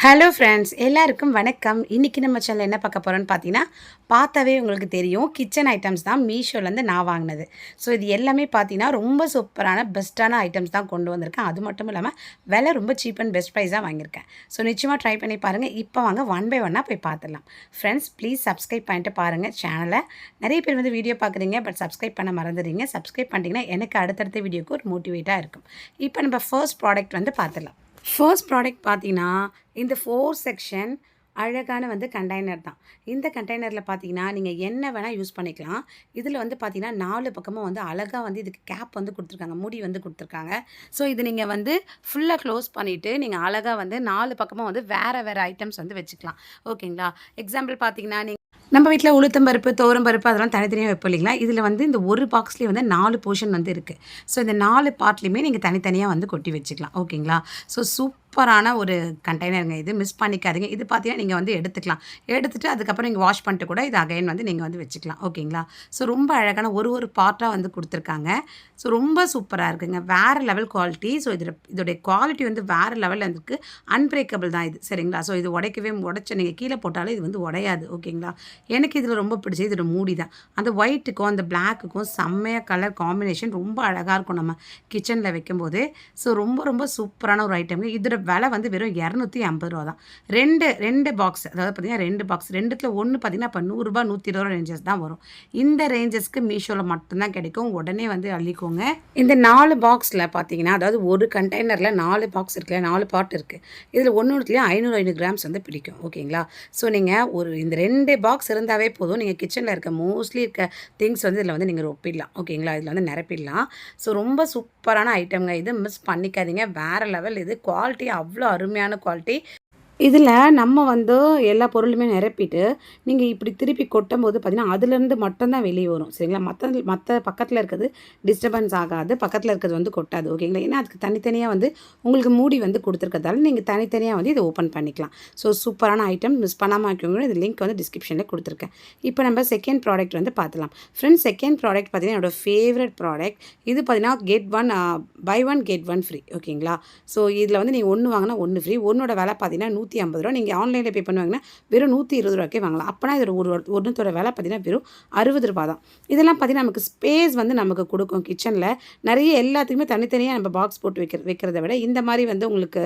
Hello friends, எல்லாருக்கும் வணக்கம். இன்றைக்கி நம்ம சேனல் என்ன பார்க்க போகிறோன்னு பார்த்தீங்கன்னா, பார்த்தாவே உங்களுக்கு தெரியும் கிச்சன் ஐட்டம்ஸ் தான் மீஷோலேருந்து நான் வாங்கினது. ஸோ இது எல்லாமே பார்த்தீங்கன்னா ரொம்ப சூப்பரான பெஸ்ட்டான ஐட்டம்ஸ் தான் கொண்டு வந்திருக்கேன். அது மட்டும் இல்லாமல் விலை ரொம்ப சீப் அண்ட் பெஸ்ட் ப்ரைஸாக வாங்கியிருக்கேன். ஸோ நிச்சயமாக ட்ரை பண்ணி பாருங்கள். இப்போ வாங்க ஒன் பை ஒன்னாக போய் பார்த்துடலாம். ஃப்ரெண்ட்ஸ், ப்ளீஸ் சப்ஸ்கிரைப் பண்ணிட்டு பாருங்கள் சேனலை. நிறைய பேர் வந்து வீடியோ பார்க்குறீங்க, பட் சப்ஸ்கிரைப் பண்ண மறந்துடுறீங்க. சப்ஸ்கிரைப் பண்ணிட்டீங்கன்னா எனக்கு அடுத்தடுத்த வீடியோக்கு ஒரு மோட்டிவேட்டாக இருக்கும். இப்போ நம்ம ஃபர்ஸ்ட் ப்ராடக்ட் வந்து பார்த்துடலாம். ஃபர்ஸ்ட் ப்ராடக்ட் பார்த்தீங்கன்னா, இந்த 4 செக்ஷன் அழகான வந்து கண்டெய்னர் தான். இந்த கண்டெய்னரில் பார்த்தீங்கன்னா, நீங்கள் என்ன வேணால் யூஸ் பண்ணிக்கலாம். இதில் வந்து பார்த்தீங்கன்னா, 4 பக்கமும் வந்து அழகா வந்து இதுக்கு கேப் வந்து குடுத்துருக்காங்க. மூடி வந்து குடுத்துருக்காங்க. ஸோ இது நீங்கள் வந்து ஃபுல்லா க்ளோஸ் பண்ணிவிட்டு, நீங்கள் அழகா வந்து 4 பக்கமும் வந்து வேறு வேறு ஐட்டம்ஸ் வந்து வச்சுக்கலாம். ஓகேங்களா? எக்ஸாம்பிள் பார்த்தீங்கன்னா, நம்ம வீட்டில் உளுத்தம் பருப்பு, துவரம் பருப்பு அதெல்லாம் தனித்தனியாக வைப்போம் இல்லைங்களா? இதில் வந்து இந்த ஒரு பாக்ஸ்லேயே வந்து 4 போர்ஷன் வந்து இருக்குது. ஸோ இந்த 4 பார்ட்லேயுமே நீங்கள் தனித்தனியாக வந்து கொட்டி வச்சுக்கலாம். ஓகேங்களா? ஸோ சூப்பரான ஒரு கண்டெய்னருங்க இது. மிஸ் பண்ணிக்காதீங்க. இது பார்த்தீங்கன்னா நீங்கள் வந்து எடுத்துட்டு அதுக்கப்புறம் நீங்கள் வாஷ் பண்ணிட்டு கூட இது அகைன் வந்து நீங்கள் வந்து வச்சுக்கலாம். ஓகேங்களா? ஸோ ரொம்ப அழகான ஒரு பார்ட்டாக வந்து கொடுத்துருக்காங்க. ஸோ ரொம்ப சூப்பராக இருக்குங்க. வேறு லெவல் குவாலிட்டி. ஸோ இதோடைய குவாலிட்டி வந்து வேறு லெவலில் வந்துருக்கு. அன்பிரேக்கபிள் தான் இது. சரிங்களா? ஸோ இது உடைச்சு நீங்கள் கீழே போட்டாலும் இது வந்து உடையாது. ஓகேங்களா? எனக்கு இதில் ரொம்ப பிடிச்சது இதோட மூடி தான். அந்த ஒயிட்டுக்கும் அந்த பிளாக்குக்கும் செம்மையாக கலர் காம்பினேஷன் ரொம்ப அழகாக இருக்கும் நம்ம கிச்சனில் வைக்கும்போது. ஸோ ரொம்ப சூப்பரான ஒரு ஐட்டம்ங்க. இதோட விலை வந்து வெறும் ₹250 தான். ரெண்டு பாக்ஸ், அதாவது பார்த்தீங்கன்னா 2 பாக்ஸ், ரெண்டுத்தில் ஒன்று பார்த்தீங்கன்னா இப்போ ₹100 ₹120 ரேஞ்சஸ் தான் வரும். இந்த ரேஞ்சஸ்க்கு மீஷோவில் மட்டும்தான் கிடைக்கும். உடனே வந்து அள்ளிக்கோங்க. இந்த 4 பாக்ஸில் பார்த்தீங்கன்னா, அதாவது ஒரு கண்டெய்னரில் 4 பாக்ஸ் இருக்குல்ல, 4 பார்ட் இருக்குது. இதில் ஒன்றுத்துலேயும் 500 கிராம்ஸ் வந்து பிடிக்கும். ஓகேங்களா? ஸோ நீங்கள் இந்த 2 பாக்ஸ் இருந்தாவே போதும். நீங்கள் கிச்சனில் இருக்க மோஸ்ட்லி இருக்க திங்ஸ் வந்து இதில் வந்து நீங்கள் ஒப்பிடலாம். ஓகேங்களா? இதில் வந்து நிரப்பிடலாம். ஸோ ரொம்ப சூப்பரான ஐட்டம்ங்க இது. மிஸ் பண்ணிக்காதீங்க. வேறு லெவல் இது. குவாலிட்டி அவ்வளோ அருமையான குவாலிட்டி. இதில் நம்ம வந்து எல்லா பொருளுமே நிரப்பிட்டு, நீங்கள் இப்படி திருப்பி கொட்டும்போது பார்த்தீங்கன்னா, அதுலேருந்து மட்டும் தான் வெளியே வரும். சரிங்களா? மற்ற பக்கத்தில் இருக்கிறது டிஸ்டர்பன்ஸ் ஆகாது. பக்கத்தில் இருக்கிறது வந்து கொட்டாது. ஓகேங்களா? ஏன்னா அதுக்கு தனித்தனியாக வந்து உங்களுக்கு மூடி வந்து கொடுத்துருக்கதால நீங்கள் தனித்தனியாக வந்து இதை ஓப்பன் பண்ணிக்கலாம். ஸோ சூப்பரான ஐட்டம். மிஸ் பண்ணாமல் வைக்கோங்க. இது லிங்க் வந்து டிஸ்கிரிப்ஷனில் கொடுத்துருக்கேன். இப்போ நம்ம செகண்ட் ப்ராடக்ட் வந்து பார்த்துலாம். ஃப்ரெண்ட்ஸ், செகண்ட் ப்ராடக்ட் பார்த்தீங்கன்னா என்னோடய ஃபேவரட் ப்ராடக்ட். இது பார்த்தீங்கன்னா buy one get one free. ஓகேங்களா? ஸோ இதில் வந்து நீங்கள் ஒன்று வாங்கினா ஒன்று ஃப்ரீ. ஒன்னோட விலை பார்த்தீங்கன்னா ₹150. நீங்கள் ஆன்லைனில் பே பண்ணுவாங்கன்னா வெறும் ₹120 வாங்கலாம். அப்போனா இதில் ஒன்றுத்தோட விலை பார்த்தீங்கன்னா வெறும் ₹60 தான். இதெல்லாம் பார்த்தீங்கன்னா நமக்கு ஸ்பேஸ் வந்து நமக்கு கொடுக்கும். கிச்சனில் நிறைய எல்லாத்துக்குமே தனித்தனியாக நம்ம பாக்ஸ் போட்டு வைக்கிறத விட இந்த மாதிரி வந்து உங்களுக்கு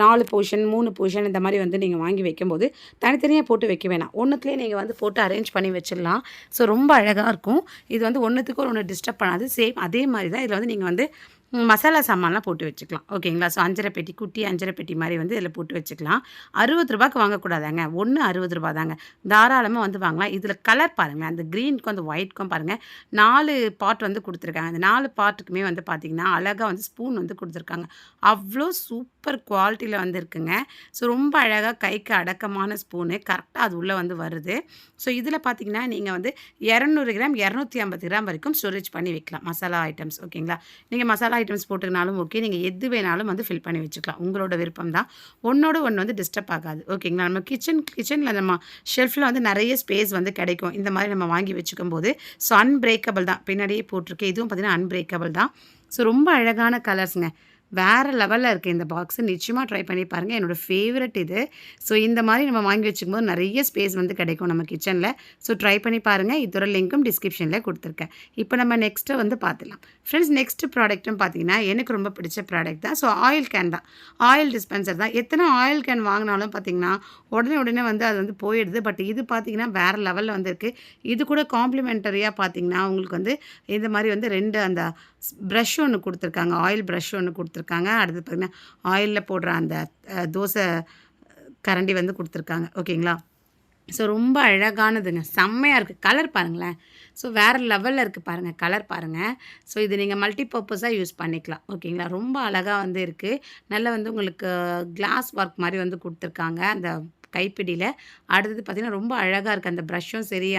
4 போர்ஷன் 3 போர்ஷன் இந்த மாதிரி வந்து நீங்கள் வாங்கி வைக்கும்போது தனித்தனியாக போட்டு வைக்க வேணாம். ஒன்றுத்துலேயே நீங்கள் வந்து போட்டு அரேஞ்ச் பண்ணி வச்சிடலாம். ஸோ ரொம்ப அழகாக இருக்கும். இது வந்து ஒன்றுத்துக்கு ஒன்று டிஸ்டர்ப் பண்ணாது. சேம் அதே மாதிரி தான் இதில் வந்து நீங்கள் வந்து மசாலா சாமான்லாம் போட்டு வச்சுக்கலாம். ஓகேங்களா? ஸோ அஞ்சரை பெட்டி, குட்டி அஞ்சரை பெட்டி மாதிரி வந்து இதில் போட்டு வச்சுக்கலாம். ₹60 வாங்கக்கூடாதாங்க. ஒன்று ₹60 தாங்க. தாராளமாக வந்து வாங்கலாம். இதில் கலர் பாருங்கள். அந்த க்ரீனுக்கும் அந்த ஒயிட்க்கும் பாருங்கள். 4 பார்ட் வந்து கொடுத்துருக்காங்க. அந்த 4 பார்ட்டுக்குமே வந்து பார்த்திங்கன்னா அழகாக வந்து ஸ்பூன் வந்து கொடுத்துருக்காங்க. அவ்வளோ சூப்பர் குவாலிட்டியில் வந்து இருக்குங்க. ஸோ ரொம்ப அழகாக கைக்கு அடக்கமான ஸ்பூனு கரெக்டாக அது உள்ளே வந்து வருது. ஸோ இதில் பார்த்திங்கன்னா நீங்கள் வந்து 200 கிராம் 250 கிராம் வரைக்கும் ஸ்டோரேஜ் பண்ணி வைக்கலாம். மசாலா ஐட்டம்ஸ். ஓகேங்களா? நீங்கள் மசாலா ஐட்டம்ஸ் போட்டுக்கினாலும் ஓகே. நீங்கள் எது வேணாலும் வந்து ஃபில் பண்ணி வச்சுக்கலாம். உங்களோட விருப்பம் தான். ஒன்றோட ஒன்று வந்து டிஸ்டர்ப் ஆகாது. ஓகேங்களா? நம்ம கிச்சனில் நம்ம ஷெல்ஃபில் வந்து நிறைய ஸ்பேஸ் வந்து கிடைக்கும். இந்த மாதிரி நம்ம வாங்கி வச்சுக்கும்போது ஸோ அன்பிரேக்கபிள் தான். பின்னாடியே போட்டிருக்கு. இதுவும் பார்த்தீங்கன்னா அன்பிரேக்கபிள் தான். ஸோ ரொம்ப அழகான கலர்ஸுங்க. வேறு லெவலில் இருக்குது இந்த பாக்ஸு. நிச்சயமாக ட்ரை பண்ணி பாருங்கள். என்னோடய ஃபேவரட் இது. ஸோ இந்த மாதிரி நம்ம வாங்கி வச்சுக்கும்போது நிறைய ஸ்பேஸ் வந்து கிடைக்கும் நம்ம கிச்சனில். ஸோ ட்ரை பண்ணி பாருங்கள். இதோட லிங்க்கும் டிஸ்கிரிப்ஷனில் கொடுத்துருக்கேன். இப்போ நம்ம நெக்ஸ்ட்டு வந்து பார்த்துலாம். ஃப்ரெண்ட்ஸ், நெக்ஸ்ட்டு ப்ராடக்ட்டும் பார்த்தீங்கன்னா எனக்கு ரொம்ப பிடிச்ச ப்ராடக்ட் தான். ஸோ ஆயில் கேன் தான். ஆயில் டிஸ்பென்சர் தான். எத்தனை ஆயில் கேன் வாங்கினாலும் பார்த்தீங்கன்னா உடனே வந்து அது வந்து போயிடுது. பட் இது பார்த்தீங்கன்னா வேறு லெவலில் வந்து இருக்குது. இது கூட காம்ப்ளிமெண்டரியாக பார்த்தீங்கன்னா உங்களுக்கு வந்து இந்த மாதிரி வந்து 2 அந்த ப்ரஷ் ஒன்று கொடுத்துருக்காங்க. ஆயில் ப்ரஷ் ஒன்று கொடுத்துருக்காங்க. அடுத்து பார்த்திங்கன்னா ஆயிலில் போடுற அந்த தோசை கரண்டி வந்து கொடுத்துருக்காங்க. ஓகேங்களா? ஸோ ரொம்ப அழகானதுங்க. செம்மையாக இருக்குது. கலர் பாருங்களேன். ஸோ வேறு லெவலில் இருக்குது பாருங்கள். கலர் பாருங்கள். ஸோ இது நீங்கள் மல்டி பர்பஸாக யூஸ் பண்ணிக்கலாம். ஓகேங்களா? ரொம்ப அழகாக வந்து இருக்குது. நல்லா வந்து உங்களுக்கு கிளாஸ் ஒர்க் மாதிரி வந்து கொடுத்துருக்காங்க அந்த கைப்பிடியில். அடுத்தது பார்த்திங்கன்னா ரொம்ப அழகாக இருக்குது. அந்த ப்ரஷ்ஷும் சரி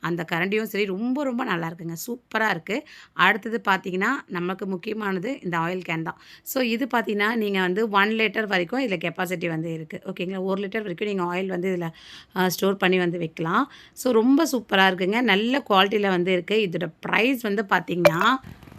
அந்த கரண்டியும் சரி ரொம்ப நல்லா இருக்குங்க. சூப்பராக இருக்குது. அடுத்தது பார்த்திங்கன்னா நமக்கு முக்கியமானது இந்த ஆயில் கேன் தான். ஸோ இது பார்த்திங்கன்னா நீங்கள் வந்து 1 லிட்டர் வரைக்கும் இதில் கெப்பாசிட்டி வந்து இருக்குது. ஓகேங்களா? 1 லிட்டர் வரைக்கும் நீங்கள் ஆயில் வந்து இதில் ஸ்டோர் பண்ணி வந்து வைக்கலாம். ஸோ ரொம்ப சூப்பராக இருக்குங்க. நல்ல குவாலிட்டியில் வந்து இருக்குது. இதோட ப்ரைஸ் வந்து பார்த்திங்கன்னா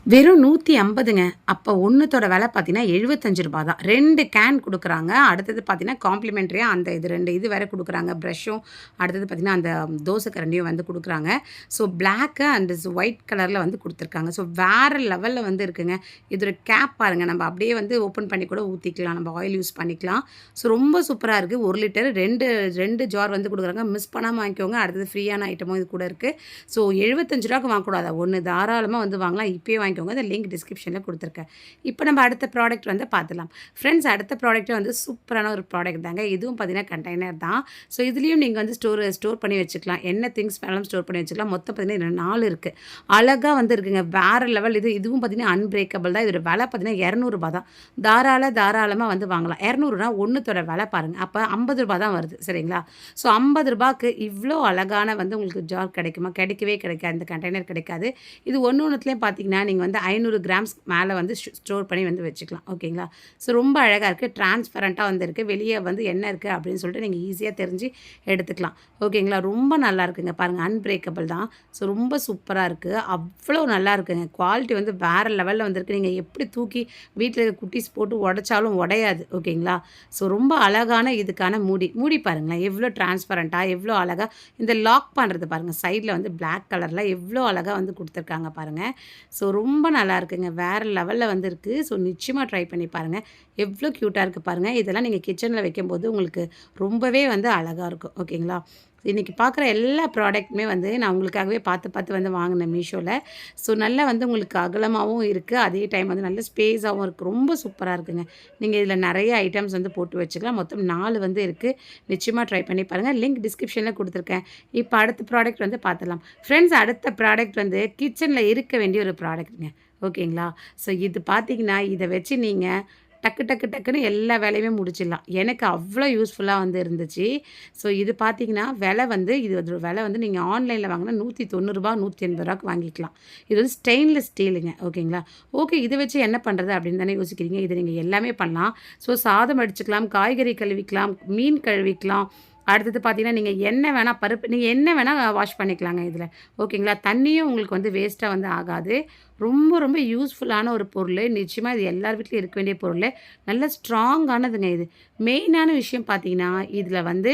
வெறும் 150ங்க. அப்போ ஒண்ணுத்தோட விலை பார்த்தீங்கன்னா ரூ. 75 தான். 2 கேன் குடுக்குறாங்க. அடுத்தது பார்த்தீங்கன்னா, காம்ப்ளிமென்டரியா அந்த இது 2 இது வேற குடுக்குறாங்க. பிரஷ்ஷும், அடுத்தது பார்த்தீங்கன்னா, அந்த தோசை கரண்டியும் வந்து குடுக்குறாங்க. ஸோ பிளாக்கு அண்ட் ஒயிட் கலர்ல வந்து குடுத்துருக்காங்க. ஸோ வேற லெவல்ல வந்து இருக்குங்க. இதோட கேப் பாருங்க. நம்ம அப்படியே வந்து ஓப்பன் பண்ணி கூட ஊத்திக்கலாம். நம்ம ஆயில் யூஸ் பண்ணிக்கலாம். ஸோ ரொம்ப சூப்பரா இருக்கு. 1 லிட்டர் 2 ஜார் வந்து குடுக்குறாங்க. மிஸ் பண்ணாம வாங்கிக்கோங்க. அடுத்தது ஃப்ரீயான ஐட்டமும் இது கூட இருக்கு. ஸோ ரூ. 75க்கு வாங்கக்கூடாதா? ஒண்ணு தாராளமா வந்து வாங்கலாம். இப்பயே வாங்கிக்கோங்க. அந்த லிங்க் டிஸ்கிரிப்ஷனில் கொடுத்துருக்கேன். இப்போ நம்ம அடுத்த ப்ராடக்ட் வந்து பார்த்துலாம். ஃப்ரெண்ட்ஸ், அடுத்த ப்ராடக்ட் வந்து சூப்பரான ஒரு ப்ராடக்ட் தாங்க. இதுவும் பார்த்தீங்கன்னா கண்டெய்னர் தான். ஸோ இதுலேயும் நீங்கள் வந்து ஸ்டோர் பண்ணி வச்சுக்கலாம். என்ன திங்ஸ் வேணாலும் ஸ்டோர் பண்ணி வச்சுக்கலாம். மொத்தம் பார்த்தீங்கன்னா 4 இருக்குது. அழகாக வந்து இருக்குங்க. வேறு லெவல். இதுவும் பார்த்தீங்கன்னா அன்பிரேக்கபிள் தான். இதோட விலை பார்த்தீங்கன்னா ரூ. 200 தான். தாராளமாக வந்து வாங்கலாம். 200னா ஒன்றுத்தோட விலை பாருங்கள். அப்போ ரூ. 50 தான் வருது. சரிங்களா? ஸோ ரூ. 50க்கு இவ்வளோ அழகான வந்து உங்களுக்கு ஜார் கிடைக்குமா? கிடைக்கவே கிடைக்காது. இந்த கண்டெய்னர் கிடைக்காது. இது ஒன்றுத்துலேயும் பார்த்தீங்கன்னா நீங்கள் வந்து 500 கிராம்ஸ் மேலே வந்து ஸ்டோர் பண்ணி வந்து வச்சுக்கலாம். ஓகேங்களா? ஸோ ரொம்ப அழகாக இருக்குது. டிரான்ஸ்பரண்ட்டாக வந்து இருக்குது. வெளியே வந்து என்ன இருக்குது அப்படின்னு சொல்லிட்டு நீங்கள் ஈஸியாக தெரிஞ்சு எடுத்துக்கலாம். ஓகேங்களா? ரொம்ப நல்லா இருக்குங்க. பாருங்கள், அன்பிரேக்கபிள் தான். ஸோ ரொம்ப சூப்பராக இருக்குது. அவ்வளோ நல்லா இருக்குங்க. குவாலிட்டி வந்து வேறு லெவலில் வந்துருக்கு. நீங்கள் எப்படி தூக்கி வீட்டில் இருக்க குட்டீஸ் போட்டு உடைச்சாலும் உடையாது. ஓகேங்களா? ஸோ ரொம்ப அழகான இதுக்கான மூடி பாருங்களேன். எவ்வளோ டிரான்ஸ்பரண்ட்டாக, எவ்வளோ அழகாக இந்த லாக் பண்ணுறது பாருங்கள். சைடில் வந்து பிளாக் கலரில் எவ்வளோ அழகாக வந்து கொடுத்துருக்காங்க பாருங்கள். ஸோ ரொம்ப நல்லா இருக்குங்க. வேறு லெவலில் வந்து இருக்குது. ஸோ நிச்சயமாக ட்ரை பண்ணி பாருங்கள். எவ்வளோ க்யூட்டாக இருக்குது பாருங்கள். இதெல்லாம் நீங்கள் கிச்சனில் வைக்கும்போது உங்களுக்கு ரொம்பவே வந்து அழகாக இருக்கும். ஓகேங்களா? இன்றைக்கி பார்க்குற எல்லா ப்ராடக்ட்டுமே வந்து நான் உங்களுக்காகவே பார்த்து வந்து வாங்கினேன் மீஷோவில். ஸோ நல்லா வந்து உங்களுக்கு அகலமாகவும் இருக்குது. அதே டைம் வந்து நல்ல ஸ்பேஸாகவும் இருக்குது. ரொம்ப சூப்பராக இருக்குங்க. நீங்கள் இதில் நிறைய ஐட்டம்ஸ் வந்து போட்டு வச்சுக்கலாம். மொத்தம் 4 வந்து இருக்குது. நிச்சயமாக ட்ரை பண்ணி பாருங்கள். லிங்க் டிஸ்கிரிப்ஷனில் கொடுத்துருக்கேன். இப்போ அடுத்த ப்ராடக்ட் வந்து பார்த்துடலாம். ஃப்ரெண்ட்ஸ், அடுத்த ப்ராடக்ட் வந்து கிச்சனில் இருக்க வேண்டிய ஒரு ப்ராடக்ட்டுங்க. ஓகேங்களா? ஸோ இது பார்த்தீங்கன்னா, இதை வச்சு நீங்கள் டக்குன்னு எல்லா வேலையுமே முடிச்சிடலாம். எனக்கு அவ்வளோ யூஸ்ஃபுல்லாக வந்து இருந்துச்சு. ஸோ இது பார்த்தீங்கன்னா, இதோட விலை வந்து நீங்கள் ஆன்லைனில் வாங்கினா ரூ. 190 ரூ. 180க்கு வாங்கிக்கலாம். இது வந்து ஸ்டெயின்லெஸ் ஸ்டீலுங்க. ஓகேங்களா? ஓகே, இதை வச்சு என்ன பண்ணுறது அப்படின்னு தானே யோசிக்கிறீங்க. இதை நீங்கள் எல்லாமே பண்ணலாம். ஸோ சாதம் வடிச்சுக்கலாம், காய்கறி கழுவிக்கலாம், மீன் கழுவிக்கலாம். அடுத்தது பார்த்தீங்கன்னா, நீங்கள் என்ன வேணால் நீங்கள் என்ன வேணால் வாஷ் பண்ணிக்கலாங்க இதில். ஓகேங்களா? தண்ணியும் உங்களுக்கு வந்து வேஸ்ட்டாக வந்து ஆகாது. ரொம்ப யூஸ்ஃபுல்லான ஒரு பொருள். நிச்சயமாக இது எல்லார் வீட்லையும் இருக்க வேண்டிய பொருள். நல்ல ஸ்ட்ராங்கானதுங்க இது. மெயினான விஷயம் பார்த்தீங்கன்னா, இதில் வந்து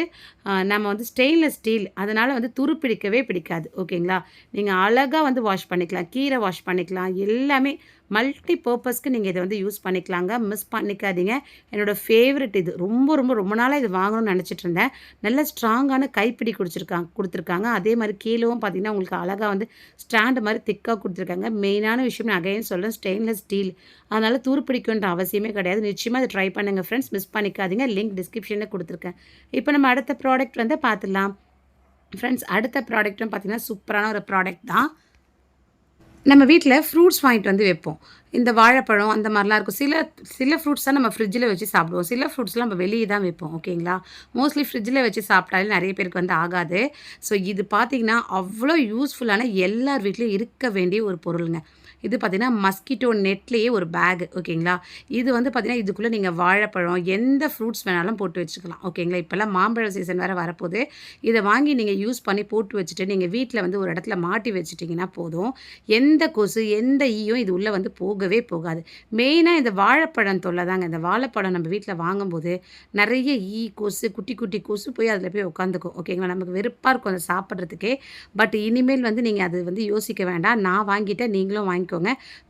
நம்ம வந்து ஸ்டெயின்லெஸ் ஸ்டீல். அதனால் வந்து துரு பிடிக்காது. ஓகேங்களா? நீங்கள் அழகாக வந்து வாஷ் பண்ணிக்கலாம். கீரை வாஷ் பண்ணிக்கலாம். எல்லாமே மல்டி பர்ப்பஸ்க்கு நீங்கள் இதை வந்து யூஸ் பண்ணிக்கலாங்க. மிஸ் பண்ணிக்காதீங்க. என்னோடய ஃபேவரெட் இது. ரொம்ப நாளாக இது வாங்கணும்னு நினச்சிட்டு இருந்தேன். நல்ல ஸ்ட்ராங்கான கைப்பிடி கொடுத்துருக்காங்க. அதே மாதிரி கீழவும் பார்த்தீங்கன்னா, உங்களுக்கு அழகாக வந்து ஸ்டாண்டு மாதிரி திக்காக கொடுத்துருக்காங்க. மெயினான விஷயம் நான் அகைன் சொல்கிறேன், ஸ்டெயின்லெஸ் ஸ்டீல். அதனால் துரு பிடிக்குன்ற அவசியமே கிடையாது. நிச்சயமாக அதை ட்ரை பண்ணுங்கள் ஃப்ரெண்ட்ஸ். மிஸ் பண்ணிக்காதீங்க. லிங்க் டிஸ்கிரிப்ஷனில் கொடுத்துருக்கேன். இப்போ நம்ம அடுத்த ப்ராடக்ட் வந்து பார்த்துடலாம். ஃப்ரெண்ட்ஸ், அடுத்த ப்ராடக்ட்டும் பார்த்தீங்கன்னா சூப்பரான ஒரு ப்ராடக்ட் தான். நம்ம வீட்டில் ஃப்ரூட்ஸ் வாங்கிட்டு வந்து வைப்போம். இந்த வாழைப்பழம் அந்த மாதிரிலாம் இருக்கும். சில ஃப்ரூட்ஸ் தான் நம்ம ஃப்ரிட்ஜில் வச்சு சாப்பிடுவோம். சில ஃப்ரூட்ஸ்லாம் நம்ம வெளியே தான் வைப்போம். ஓகேங்களா? மோஸ்ட்லி ஃப்ரிட்ஜில் வச்சு சாப்பிட்டாலே நிறைய பேருக்கு வந்து ஆகாது. ஸோ இது பார்த்தீங்கன்னா, அவ்வளோ யூஸ்ஃபுல்லான எல்லார் வீட்லேயும் இருக்க வேண்டிய ஒரு பொருளுங்க. இது பார்த்தீங்கன்னா, மஸ்கிட்டோ நெட்லேயே ஒரு பேக். ஓகேங்களா? இது வந்து பார்த்தீங்கன்னா, இதுக்குள்ளே நீங்கள் வாழைப்பழம் எந்த ஃப்ரூட்ஸ் வேணாலும் போட்டு வச்சுக்கலாம். ஓகேங்களா? இப்போல்லாம் மாம்பழ சீசன் வேறு வரப்போகுது. இதை வாங்கி நீங்கள் யூஸ் பண்ணி போட்டு வச்சுட்டு நீங்கள் வீட்டில் வந்து ஒரு இடத்துல மாட்டி வச்சுட்டிங்கன்னா போதும். எந்த கொசு, எந்த ஈயும் இது உள்ளே வந்து போகவே போகாது. மெயினாக இந்த வாழைப்பழம் தொல்லை தாங்க. இந்த வாழைப்பழம் நம்ம வீட்டில் வாங்கும்போது நிறைய கொசு, குட்டி கொசு போய் அதில் போய் உட்காந்துக்கும். ஓகேங்களா? நமக்கு வெறுப்பாக இருக்கும் அதை சாப்பிட்றதுக்கே. பட் இனிமேல் வந்து நீங்கள் அது வந்து யோசிக்க வேண்டாம். நான் வாங்கிட்டேன், நீங்களும் வாங்கிக்கோங்க.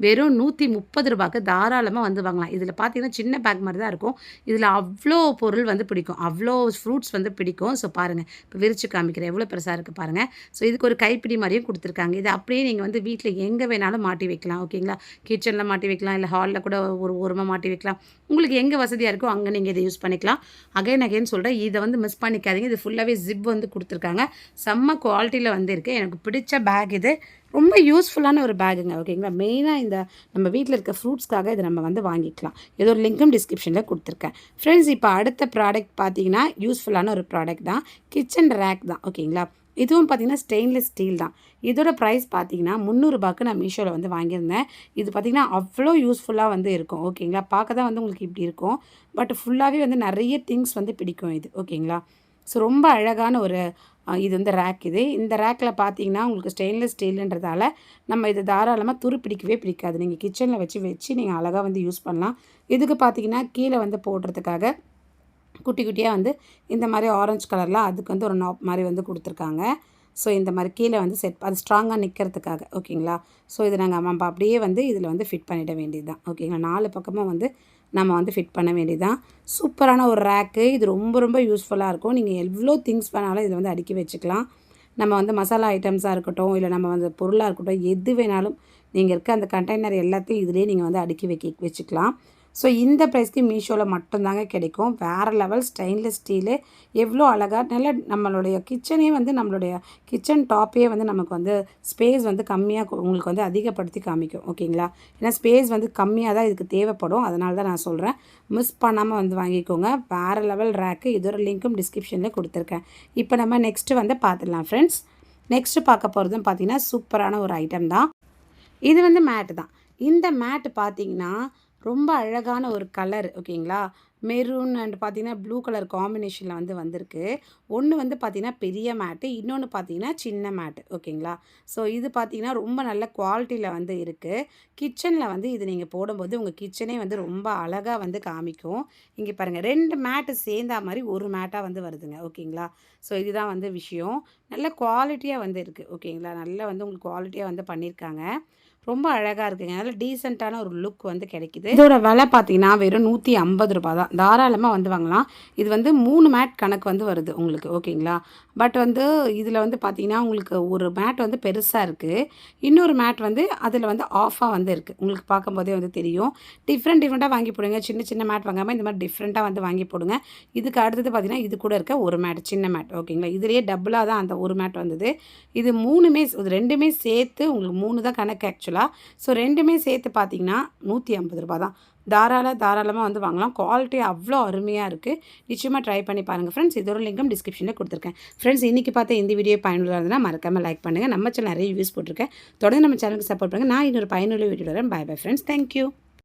வெறும் ரூ. 130க்கு தாராளமாக வந்து வாங்கலாம். இதில் பார்த்தீங்கன்னா, சின்ன பேக் மாதிரி தான் இருக்கும். இதில் அவ்வளோ பொருள் வந்து பிடிக்கும். அவ்வளோ ஃப்ரூட்ஸ் வந்து பிடிக்கும். ஸோ பாருங்கள், இப்போ விரிச்சு காமிக்கிறேன். எவ்வளோ பெருசாக இருக்குது பாருங்கள். ஸோ இதுக்கு ஒரு கைப்பிடி மாதிரியும் கொடுத்துருக்காங்க. இது அப்படியே நீங்கள் வந்து வீட்டில் எங்கே வேணாலும் மாட்டி வைக்கலாம். ஓகேங்களா? கிச்சனில் மாட்டி வைக்கலாம், இல்லை ஹாலில் கூட ஒரு ஓரமாக மாட்டி வைக்கலாம். உங்களுக்கு எங்கே வசதியாக இருக்கோ அங்கே நீங்கள் இதை யூஸ் பண்ணிக்கலாம். அகைன் சொல்கிறேன், இதை வந்து மிஸ் பண்ணிக்காதீங்க. இது ஃபுல்லாகவே ஜிப் வந்து கொடுத்துருக்காங்க. செம்ம குவாலிட்டியில் வந்து இருக்குது. எனக்கு பிடிச்ச பேக் இது. ரொம்ப யூஸ்ஃபுல்லான ஒரு பேக்குங்க. ஓகேங்களா? மெயினாக இந்த நம்ம வீட்டில் இருக்க ஃப்ரூட்ஸ்க்காக இதை நம்ம வந்து வாங்கிக்கலாம். ஏதோ ஒரு லிங்க்கும் டிஸ்கிரிப்ஷனில் கொடுத்துருக்கேன். ஃப்ரெண்ட்ஸ், இப்போ அடுத்த ப்ராடக்ட் பார்த்தீங்கன்னா, யூஸ்ஃபுல்லான ஒரு ப்ராடக்ட் தான். கிச்சன் ரேக் தான். ஓகேங்களா? இதுவும் பார்த்தீங்கன்னா ஸ்டெயின்லெஸ் ஸ்டீல் தான். இதோட ப்ரைஸ் பார்த்தீங்கன்னா ரூ. 300க்கு நான் மீஷோவில் வந்து வாங்கியிருந்தேன். இது பார்த்தீங்கன்னா அவ்வளோ யூஸ்ஃபுல்லாக வந்து இருக்கும். ஓகேங்களா? பார்க்க தான் வந்து உங்களுக்கு இப்படி இருக்கும். பட் ஃபுல்லாகவே வந்து நிறைய திங்ஸ் வந்து பிடிக்கும் இது. ஓகேங்களா? ஸோ ரொம்ப அழகான ஒரு இது வந்து ரேக் இது. இந்த ரேக்கில் பார்த்தீங்கன்னா உங்களுக்கு ஸ்டெயின்லெஸ் ஸ்டீலுன்றதால நம்ம இது தாராளமாக துரு பிடிக்காது. நீங்கள் கிச்சனில் வச்சு நீங்கள் அழகாக வந்து யூஸ் பண்ணலாம். இதுக்கு பார்த்தீங்கன்னா கீழே வந்து போடுறதுக்காக குட்டி குட்டியாக வந்து இந்த மாதிரி ஆரஞ்சு கலரில் அதுக்கு வந்து ஒரு நாப் மாதிரி வந்து கொடுத்துருக்காங்க. ஸோ இந்த மாதிரி கீழே வந்து அது ஸ்ட்ராங்காக நிற்கிறதுக்காக. ஓகேங்களா. ஸோ இது நாங்கள் அப்படியே வந்து இதில் வந்து ஃபிட் பண்ணிட வேண்டியது தான். ஓகேங்களா. 4 பக்கமும் வந்து நம்ம வந்து ஃபிட் பண்ண வேண்டியது தான். சூப்பரான ஒரு ரேக்கு. இது ரொம்ப ரொம்ப யூஸ்ஃபுல்லாக இருக்கும். நீங்கள் எவ்வளோ திங்ஸ் வேணாலும் இதில் வந்து அடுக்கி வச்சுக்கலாம். நம்ம வந்து மசாலா ஐட்டம்ஸாக இருக்கட்டும், இல்லை நம்ம வந்து பொருளாக இருக்கட்டும், எது வேணாலும் நீங்கள் இருக்க அந்த கண்டெய்னர் எல்லாத்தையும் இதிலே நீங்கள் வந்து அடுக்கி வச்சுக்கலாம். ஸோ இந்த ப்ரைஸ்க்கு மீஷோவில் மட்டும்தாங்க கிடைக்கும். வேறு லெவல் ஸ்டெயின்லெஸ் ஸ்டீலு எவ்வளோ அழகாக நல்ல நம்மளுடைய கிச்சனே வந்து நம்மளுடைய கிச்சன் டாப்பே வந்து நமக்கு வந்து ஸ்பேஸ் வந்து கம்மியாக உங்களுக்கு வந்து அதிகப்படுத்தி காமிக்கும். ஓகேங்களா. ஏன்னா ஸ்பேஸ் வந்து கம்மியாக தான் இதுக்கு தேவைப்படும். அதனால தான் நான் சொல்கிறேன். மிஸ் பண்ணாமல் வந்து வாங்கிக்கோங்க. வேறு லெவல் ரேக்கு. இதோட லிங்க்கும் டிஸ்கிரிப்ஷனில் கொடுத்துருக்கேன். இப்போ நம்ம நெக்ஸ்ட்டு வந்து பார்த்துடலாம் ஃப்ரெண்ட்ஸ். நெக்ஸ்ட்டு பார்க்க போகிறதும் பார்த்திங்கன்னா சூப்பரான ஒரு ஐட்டம் தான். இது வந்து மேட்டு தான். இந்த மேட்டு பார்த்திங்கன்னா ரொம்ப அழகான ஒரு கலர். ஓகேங்களா. மெரூன் அண்ட் பார்த்திங்கன்னா ப்ளூ கலர் காம்பினேஷனில் வந்து வந்திருக்கு. ஒன்று வந்து பார்த்திங்கன்னா பெரிய மேட்டு, இன்னொன்று பார்த்திங்கன்னா சின்ன மேட்டு. ஓகேங்களா. ஸோ இது பார்த்திங்கன்னா ரொம்ப நல்ல குவாலிட்டியில் வந்து இருக்குது. கிச்சனில் வந்து இது நீங்கள் போடும்போது உங்கள் கிச்சனே வந்து ரொம்ப அழகாக வந்து காமிக்கும். இங்கே பாருங்கள் 2 மேட்டு சேர்ந்தா மாதிரி ஒரு மேட்டாக வந்து வருதுங்க. ஓகேங்களா. ஸோ இதுதான் வந்து விஷயம். நல்ல குவாலிட்டியாக வந்து இருக்குது. ஓகேங்களா. நல்லா வந்து உங்களுக்கு குவாலிட்டியாக வந்து பண்ணியிருக்காங்க. ரொம்ப அழகாக இருக்குங்க. நல்ல டீசெண்டான ஒரு லுக் வந்து கிடைக்குது. இதோட விலை பார்த்தீங்கன்னா வெறும் 150 ரூபா தான். தாராளமாக வந்து வாங்கலாம். இது வந்து 3 மேட் கணக்கு வந்து வருது உங்களுக்கு. ஓகேங்களா. பட் வந்து இதில் வந்து பார்த்தீங்கன்னா உங்களுக்கு ஒரு மேட் வந்து பெருசாக இருக்குது. இன்னொரு மேட் வந்து அதில் வந்து ஆஃபாக வந்து இருக்குது. உங்களுக்கு பார்க்கும்போதே வந்து தெரியும். டிஃப்ரெண்ட்டாக வாங்கி போடுங்க. சின்ன மேட் வாங்காமல் இந்த மாதிரி டிஃப்ரெண்ட்டாக வந்து வாங்கி போடுங்க. இதுக்கு அடுத்தது பார்த்தீங்கன்னா இது கூட இருக்க ஒரு மேட் சின்ன மேட். ஓகேங்களா. இதுலேயே டபுளாக தான் அந்த ஒரு மேட் வந்தது. இது 2மே சேர்த்து உங்களுக்கு 3 தான் கணக்கு ஆக்சுவலாக. ஸோ 2மே சேர்த்து பார்த்தீங்கன்னா 150 ரூபா தான். தாராளமாக வந்து வாங்கலாம். குவாலிட்டி அவ்வளோ அருமையாக இருக்குது. நிச்சயமாக ட்ரை பண்ணி பாருங்கள் ஃப்ரெண்ட்ஸ். இதோட லிங்கும் டிஸ்கிரிப்ஷனில் கொடுத்துருக்கேன். ஃப்ரெண்ட்ஸ் இன்றைக்கி பார்த்த இந்த வீடியோ பயனுள்ளதாக இருந்தால் மறக்காமல் லைக் பண்ணுங்கள். நம்ம சேனல் நிறைய யூஸ் போட்டிருக்கேன். தொடர்ந்து நம்ம சேனலுக்கு சப்போர்ட் பண்ணுங்கள். நான் இன்னொரு பயனுள்ள வீடியோ வரேன். Bye friends. தேங்க்யூ.